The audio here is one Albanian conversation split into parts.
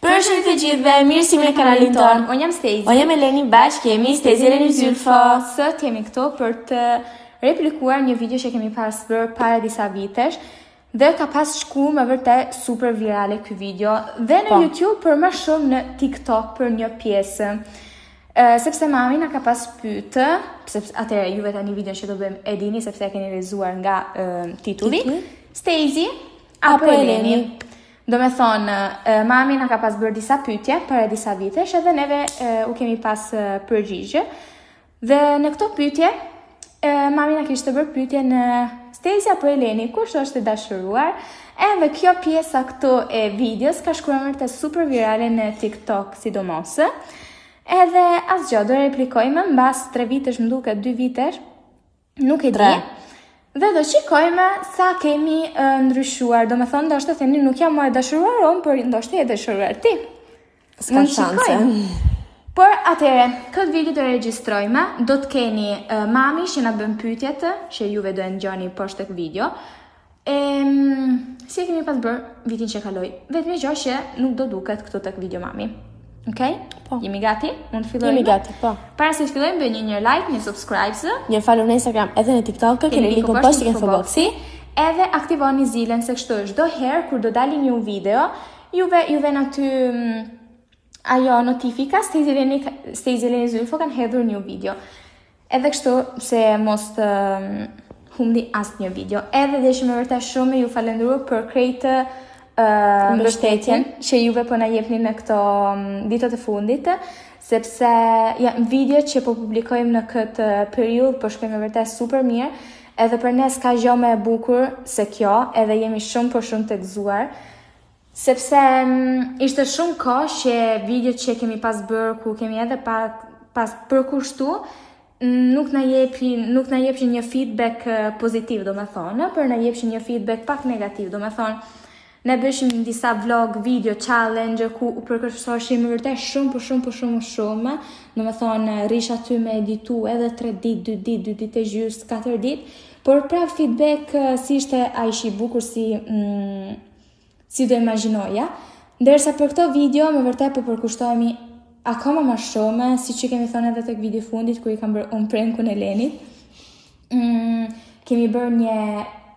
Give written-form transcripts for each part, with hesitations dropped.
Përshëndetje të gjithëve, mirë si me kanalin ton. Unë jam Stacey. Unë jam Eleni, bashkë jemi Stacey Eleni Zylfo. Sot jemi këtu për të replikuar një video që kemi pas bërë para disa vitesh dhe ka pas shku me vërtet super virale ky video dhe në YouTube për më shumë në TikTok për një pjesë. Sepse mami na ka pas pyet, sepse atëherë juve tani video që do bëjmë e dini sepse e keni lezuar nga titulli. Stacey apo Eleni? Do me thonë, mami na ka pas bërë disa pyetje për disa vitesh edhe neve u kemi pas përgjigje. Dhe në këto pyetje, mami na kishte bërë pyetje në Stacey apo Eleni, kush është e dashuruar? Edhe kjo pjesa këtu e videos ka shkuar të super virale në TikTok sidomos. Edhe asgjë, do replikojmë mbas 3 vitesh, më duket 2 vitesh, nuk e di. Dhe do shikojmë sa kemi ndryshuar. Do me thonë, do është të theni nuk jam më e dashuruar unë, por ndoshta e dashuruar ti. S'ka shanse. Por atëre, këtë video do regjistrojmë, do të keni mami që na bën pyetjet, që juve do e ngjoni poshtë tek video. Si e kemi pas bërë vitin që kaloi. Vetëm gjë që nuk do duket këtu tek video mami. Okej? Po. Jemi gati? Mund të fillojmë? Jemi gati, po. Para se të fillojmë, bëni një like, një subscribe. Një follow në Instagram edhe në TikTok, keni linkun poshtë në infoboxi. Edhe aktivoni zilën se kështu çdo herë kur do dalë një video, juve në aty ajo notifika Stacey Eleni Zylfo kanë hedhur një video. Edhe kështu se mos të humbi asnjë video. Edhe dhe që më vërtet shumë ju falenderoj për krejtë mbështetjen që juve po na jepni në këto ditët e fundit, sepse video që po publikojmë në këtë periudhë po shkojmë vërtet super mirë, edhe për ne s'ka gjë më e bukur se kjo, edhe jemi shumë të gëzuar, sepse ishte shumë kohë që videot që kemi pas bërë ku kemi edhe pas përkushtu nuk na jepshin një feedback pozitiv, do me thonë, për na jepshin një feedback pak negativ, do me thonë. Ne bëshim disa vlog, video, challenge, ku u përkërshtoshim më vërtet shumë. Do me thonë, rish aty me editu edhe 3 ditë, 2 ditë, 2 ditë e gjys, 4 ditë, por prap feedback si ishte a ishi bukur si do imagjinoja. Ndërsa për këto video, më vërtet po përkushtohemi akoma më shumë, si që kemi thonë edhe tek video fundit, ku i kam bërë unë prankun e Lenit. Kemi bërë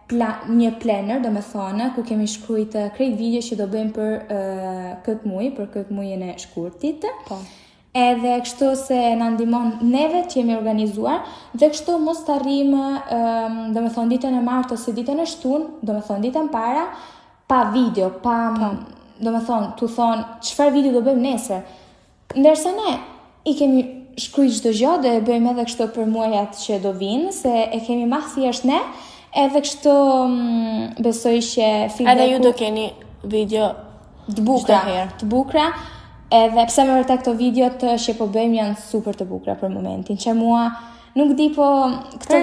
një planner, do me thonë, ku kemi shkruajt krejt video që do bëjmë për këtë muajin e shkurtit. Po. Edhe kështu se na ndihmon neve që jemi organizuar, dhe kështu mos të arrijmë, do me thonë, ditën e martë ose ditën e shtunë, do me thonë, ditën para, pa video, do me thonë, tu thonë, çfarë video do bëjmë nesër. Ndërsa ne i kemi shkruajt çdo gjë, do e bëjmë edhe kështu për muajat që do vinë, se e kemi më thjesht ne. Edhe kështu besoj që feedbacku... Edhe ju do keni video të bukra, edhe pse më vërtet këto videot që po bëjmë janë super të bukra për momentin, që mua nuk di po këto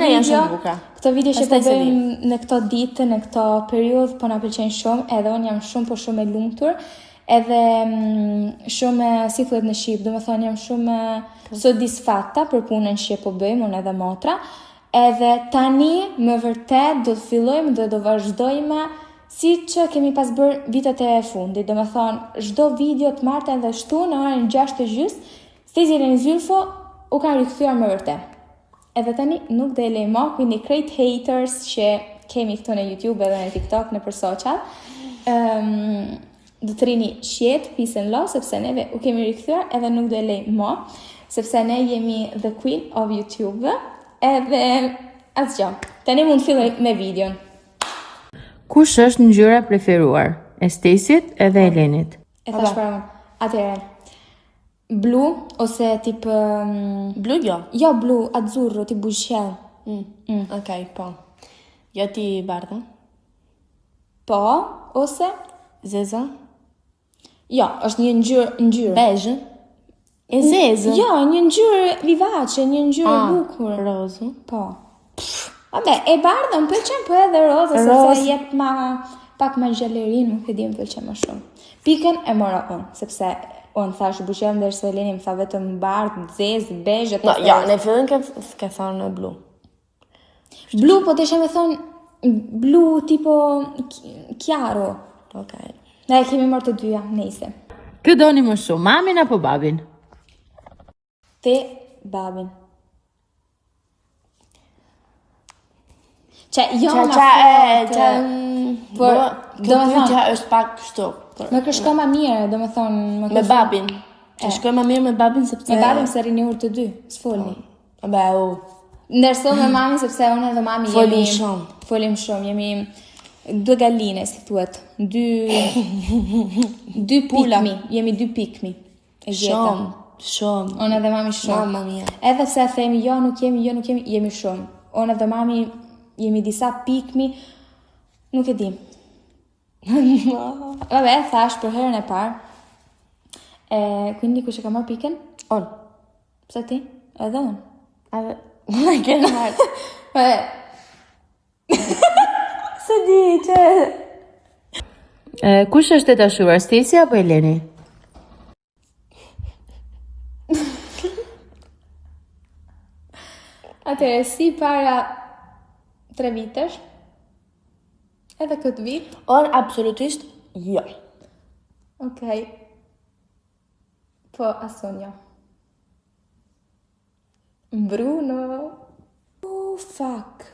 video që po bëjmë në këto ditë, në këto periudhë, po na pëlqejnë shumë, edhe unë jam shumë e lumtur, edhe shumë, si thuhet në shqip, do me thonë jam shumë sodisfatta për punën që po bëjmë, unë edhe motra. Edhe tani më vërtet do të fillojmë dhe do vazhdojmë si që kemi pas bërë vitet e fundit. Do me thonë, çdo video të martën dhe shtunë në orën 6:30, Stacey Eleni Zylfo u ka rikthyer më vërtet. Edhe tani nuk do e lej më, kujni krejt haters që kemi këtu në YouTube edhe në TikTok në për social. Do të rini shjet, peace and love, sepse neve u kemi rikthyer edhe nuk do e lej më, sepse ne jemi the queen of YouTube. Edhe asgjë. Tani mund të filloj me videon. Kush është ngjyra preferuar e Staceyt edhe Elenit? E thash para unë. Atëherë. Blu ose tip blu jo. Jo blu, azzurro, tip bujshell. Okej, po. Jo ti bardha? Po, ose zeza? Jo, është një ngjyrë. Bezh? E zezë? Jo, një ngjyrë vivace, një ngjyrë bukur. Rozë? Po. Vabbè, e bardha më pëlqen, po edhe roza, sepse jep pak më gjalleri, nuk e di më pëlqen më shumë. Pikën e mora unë, sepse unë thash bujshell, ndërsa Eleni më tha vetëm bardhë, zezë, bezh. Jo, në fillim ke thonë blu. Blu, po të isha me thonë blu tipo chiaro. Okej. Ne kemi marrë të dyja, nejse. Kë doni më shumë, mamin apo babin? Te babin. Jo ma Por do të thonë është pak kështu. Më kërshko ma mirë, do më thonë Me babin. Të shkoj më mirë me babin sepse me babin se rini urë të dy, s'folni. Ndërso me mamin sepse unë edhe mami Folim shumë. Folim shumë, jemi 2 galline, si thuhet. 2 pikmi, jemi 2 pikmi. Shumë. Unë edhe mami shumë. Mama mia. Edhe pse themi jo nuk jemi, jemi shumë. Unë edhe mami jemi disa pikmi, nuk e di. Vabbè, thash për herën e parë. Quindi kush e ka marrë pikën? On. Pse ti? Edhe unë. Edhe më kena marrë. Vabbè. Se di që Kush është e dashuar, Stacy apo Eleni? Atëherë, si para 3 vitesh, edhe këtë vit, On absolutisht jo. okej. Po, asun jo. Bruno. Fuck.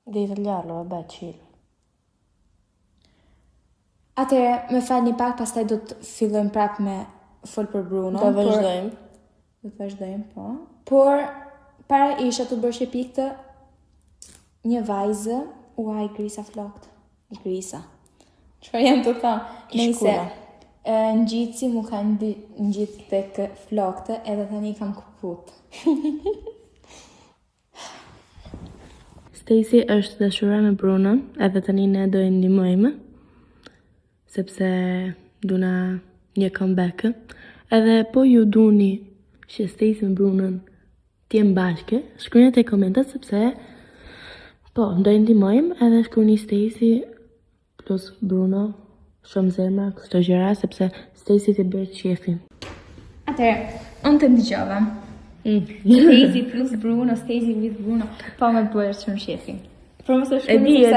Dhe italiano, vabbè, chill. Atëherë, me falni pak, pastaj do të fillojmë prap me fol për Bruno. Do vazhdojmë. Do të vazhdojmë, po. Por, para isha të bërë shqepik të një vajzë, uaj, grisa flokt. Grisa. Çfarë jam të thonë? Nëse, ngjitsi mu ka ngjit tek flokte, edhe tani kam kuput. Stacy është dashura me Brunon, edhe tani ne do e ndihmojmë, sepse duna një comeback. Edhe po ju duni që Stacy me Brunon t'jem bashke, shkruani te komentet sepse po, do e ndihmojmë edhe shkruani Stacy plus Bruno, shumë zemra, kështu gjëra, sepse Stacy të bërë qefin. Atëherë, unë të ndëgjova. Stacy plus Bruno, Stacy with Bruno, po me bërë shumë shefin. Por mos e shkruani se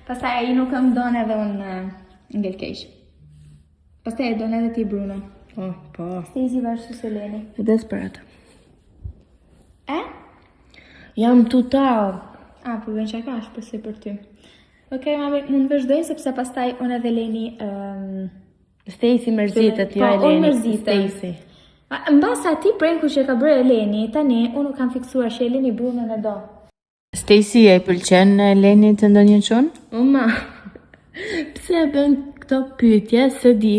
pastaj ai nuk më don edhe unë ngel keq. Pastaj e don edhe ti Bruno. Po. Stacy versus Eleni. E desperate. Jam total. po vjen çakash përse për ty. Okej, mami, mund vazhdoj sepse pastaj unë edhe Eleni Stacy mërzitet, jo po, Eleni. unë mërzitem. Stacy. Mbas ati prenku që ka bërë Eleni, tani unë kam fiksuar që Eleni Bruno në do. Stacy e pëlqen Eleni të ndonjë çun? Oma, pse bën këto pyetje, se di,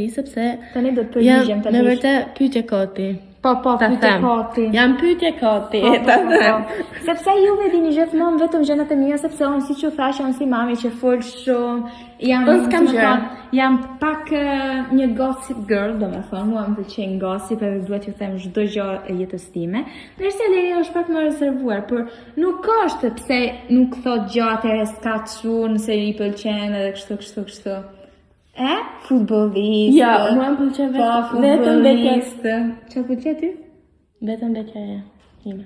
sepse Tani do të përgjigjem me vërtet pyetje koti. Po, pyetje koti. Jam pyetje koti. Po. Sepse juve dini gjithmonë vetëm gjërat e mia, sepse unë siç u thash, unë si mami që fol shumë, Unë s'kam gjë. Jam pak një gossip girl, domethënë, mua më pëlqen gossip edhe duhet ju them çdo gjë e jetës time. Ndërsa Eleni është pak më rezervuar, por nuk është pse nuk thot gjë atëherë s'ka çun se i pëlqen edhe kështu. Futbollist. Ja, mua më pëlqen vetëm futbollist. Çfarë pëlqen ty? Vetëm vetja ime.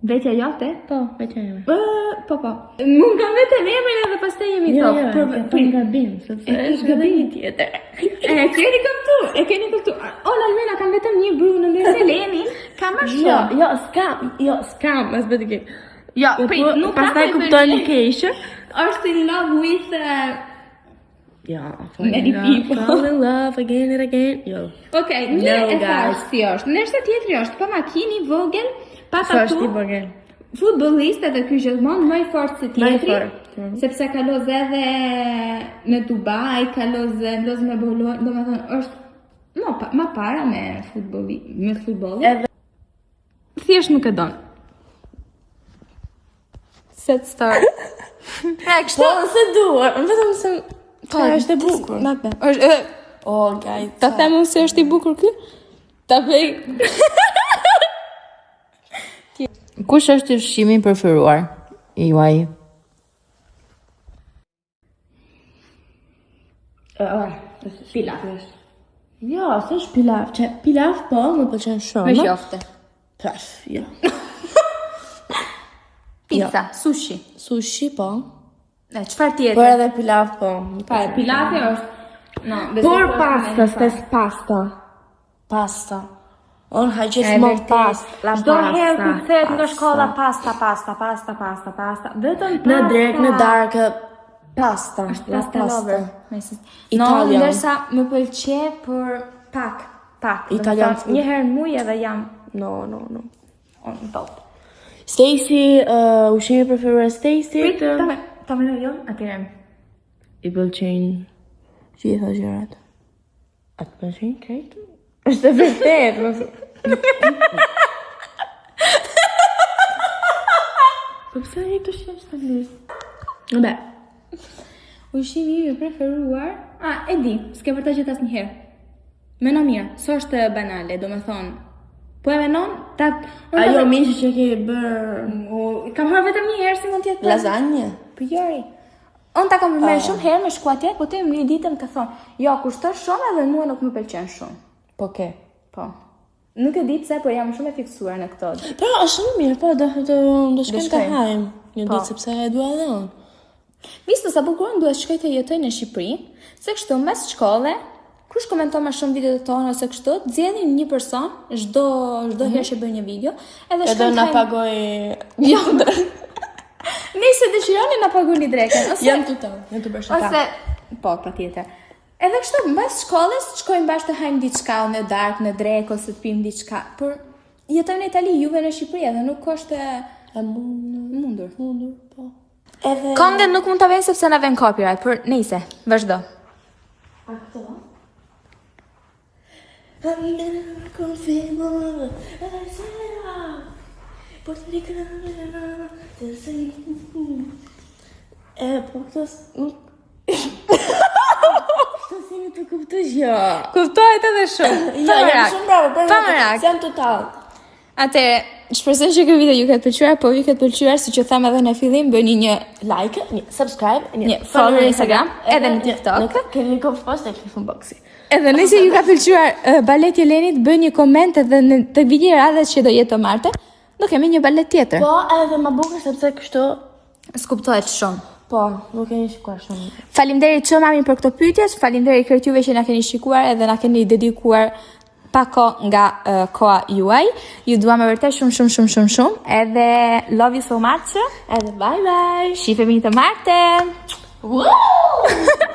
Vetja jote? Po, vetja ime. Po. Mund kam vetëm emrin edhe pastaj jemi top. Për gabim, sepse është gabim një tjetër. E keni kuptu. Ola Almena kam vetëm një Bruno ndërsa Eleni ka më shumë. S'kam, as bëti ke. Jo, nuk ka pastaj kuptojnë keq. Është in love with Many people. Fall in love again and again. Okej, një e thash si është. Ndërsa tjetri është pa makinë i vogël, pa tatu. Futbollist edhe ky gjithmonë më i fortë se tjetri. Sepse ka lozë edhe në Dubai, ka lozë me Bologna, domethënë është më para me futbollin. Thjesht nuk e don. Set star. Po, se duar, vetëm se është e bukur. Guys. Ta them unë se është i bukur ky? Ta vej. Kush është ushqimi i preferuar i juaj? Pilaf. Jo, s'është pilaf. Pilaf po, më pëlqen shumë. Me qofte. Paf, jo. Pizza, sushi. Sushi po. Çfarë tjetër? Por edhe pilaf po. Pilafi është Por pasta, s'tes pasta. Pasta. Unë ha gjithmonë pasta. Çdo herë kur kthehet nga shkolla pasta. Vetëm pasta. Në drek, në darkë, pasta. Pasta lover. Italian. Ndërsa më pëlqej për pak. Italian food. Një herë në muj edhe jam No. on top. Stacy, ushqimi preferuar Stacy. Ta më jon atëherë. I pëlqejnë gjitha gjërat. A të pëlqejnë krejt? Është e vërtet, mos. Po pse ai të shesh tani? Be. Ushqimi im i preferuar, e di, s'ke për ta gjetë asnjëherë. Meno mirë, s'është banale, domethënë. Po e menon, Ajo mishi që ke bërë kam hërë vetëm një herë si mund t'jetë. lasagne. Po jori. Unë ta kam përmerë shumë herë me shku atje, po të një ditën të thonë, jo, kushton shumë edhe mua nuk më pëlqen shumë. Po ke. Po. Nuk e di pse, po jam shumë e fiksuar në këto. Po, është shumë mirë, po, do shkojmë të hajmë. Një Po. ditë sepse e dua edhe unë. Visto sa bukur duhet shkoj të jetoj në Shqipëri, se kështu mes shkolle, kush komenton më shumë videot tona ose kështu, zgjedhin një person çdo herë që bëj një video, edhe Edhe shkojmë na të pagoj hajmë. Nëse dëshironi na pagoni drekën ose jam të bërë shaka. ose po, patjetër. Edhe kështu mbas shkollës shkojmë bashkë të hajmë diçka në darkë, në drekë ose të pim diçka. Por jetojmë në Itali, juve në Shqipëri edhe nuk është E mundur, po. Edhe Këngën nuk mund ta vënë sepse na vjen copyright, por nejse, vazhdo. A këto? Po këto nuk... Këto si më të kuptoj jo. Kuptohet edhe shumë. Jam shumë bravo, Pamarak. jam total. Atëre, shpresoj që ky video ju ketë pëlqyer, po ju ketë pëlqyer, siç ju tham edhe në fillim, bëni një Like, një subscribe, një follow në Instagram, edhe në TikTok. Keni një kopë post e klifën boxi. Edhe nëse ju ka pëlqyer baleti Elenit, bëni një koment edhe në të vijë radhës që do jetë të marte, do kemi një balet tjetër. Po, edhe më bukur sepse kështu... Skuptohet shumë. Po, nuk keni shikuar shumë. Faleminderit që mami për këto pyetje, faleminderit krejt juve që na keni shikuar edhe na keni dedikuar pak kohë nga koha juaj. Ju duam e vërtet shumë. Edhe love you so much. Edhe bye bye. Shifemi të martën. Woo!